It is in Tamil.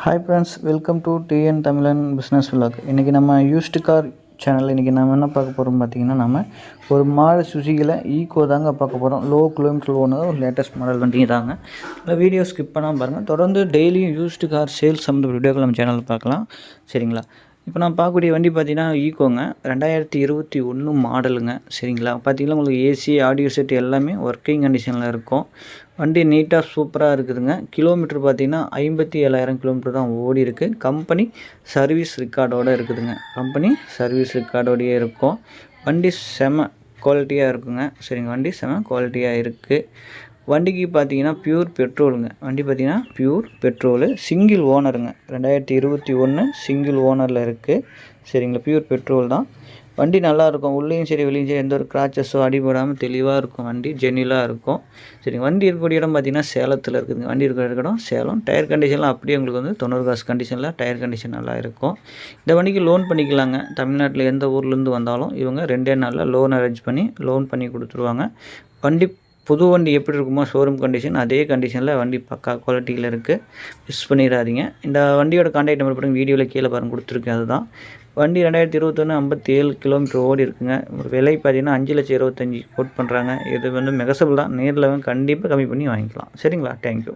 Hi friends, welcome to TN தமிழன் பிஸ்னஸ் விலாக். இன்றைக்கி நம்ம யூஸ்டு கார் சேனல் இன்றைக்கி நம்ம என்ன பார்க்க போகிறோம் பார்த்திங்கன்னா, நம்ம ஒரு மாடல் சுசுகியில் ஈக்கோ தாங்க பார்க்க போகிறோம். லோ கிலோமீட்டர் ஓனது ஒரு லேட்டஸ்ட் மாடல் வண்டிங்க தாங்க. இல்லை வீடியோ ஸ்கிப் பண்ணாமல் பாருங்கள். தொடர்ந்து டெய்லியும் யூஸ்டு கார் சேல்ஸ் சம்மந்த வீடியோக்கள் நம்ம சேனலில் பார்க்கலாம். சரிங்களா? இப்போ நான் பார்க்கக்கூடிய வண்டி பார்த்திங்கன்னா ஈக்கோங்க, 2021 மாடலுங்க. சரிங்களா? பார்த்திங்கன்னா உங்களுக்கு ஏசி, ஆடியோ செட் எல்லாமே ஒர்க்கிங் கண்டிஷனில் இருக்கும். வண்டி நீட்டாக சூப்பராக இருக்குதுங்க. கிலோமீட்டர் பார்த்திங்கன்னா 57,000 கிலோமீட்டர் தான் ஓடி இருக்குது. கம்பெனி சர்வீஸ் ரெக்கார்டோடு இருக்குதுங்க. கம்பெனி சர்வீஸ் ரெக்கார்டோடையே இருக்கும். வண்டி செம குவாலிட்டியாக இருக்குங்க. சரிங்க, வண்டி செம குவாலிட்டியாக இருக்குது. வண்டிக்கு பார்த்தீங்கன்னா பியூர் பெட்ரோலுங்க. வண்டி பார்த்திங்கன்னா பியூர் பெட்ரோலு, சிங்கிள் ஓனருங்க. 2021 சிங்கிள் ஓனரில் இருக்குது. சரிங்களா? பியூர் பெட்ரோல் தான். வண்டி நல்லாயிருக்கும். உள்ளேயும் சரி வெளியும் சரி எந்த ஒரு கிராச்சஸோ அடிபடாமல் தெளிவாக இருக்கும். வண்டி ஜென்னிலாக இருக்கும். சரிங்க, வண்டி இருக்கக்கூடிய இடம் பார்த்திங்கன்னா சேலத்தில் இருக்குதுங்க. வண்டி இருக்கிற இடம் சேலம். டயர் கண்டிஷன்லாம் அப்படியே உங்களுக்கு வந்து 90 காசு கண்டிஷனில் டயர் கண்டிஷன் நல்லா இருக்கும். இந்த வண்டிக்கு லோன் பண்ணிக்கலாங்க. தமிழ்நாட்டில் எந்த ஊர்லேருந்து வந்தாலும் இவங்க 2 நாளில் லோன் அரேஞ்ச் பண்ணி லோன் பண்ணி கொடுத்துருவாங்க. வண்டி புது வண்டி எப்படி இருக்குமோ ஷோரூம் கண்டிஷன் அதே கண்டிஷனில் வண்டி பக்கா குவாலிட்டியில் இருக்குது. மிஸ் பண்ணிடாதீங்க. இந்த வண்டியோட கான்டாக்ட் நம்பர் பாருங்கள், வீடியோவில் கீழே பாருங்கள் கொடுத்துருக்கேன். அதுதான் வண்டி. 2021 57 கிலோமீட்டர் ஓடி இருக்குங்க. ஒரு விலை பார்த்தீங்கன்னா 5,25,000 கோட் பண்ணுறாங்க. இது வந்து மெகசபிள் தான். நேரில் கண்டிப்பாக கம்மி பண்ணி வாங்கிக்கலாம். சரிங்களா? தேங்க்யூ.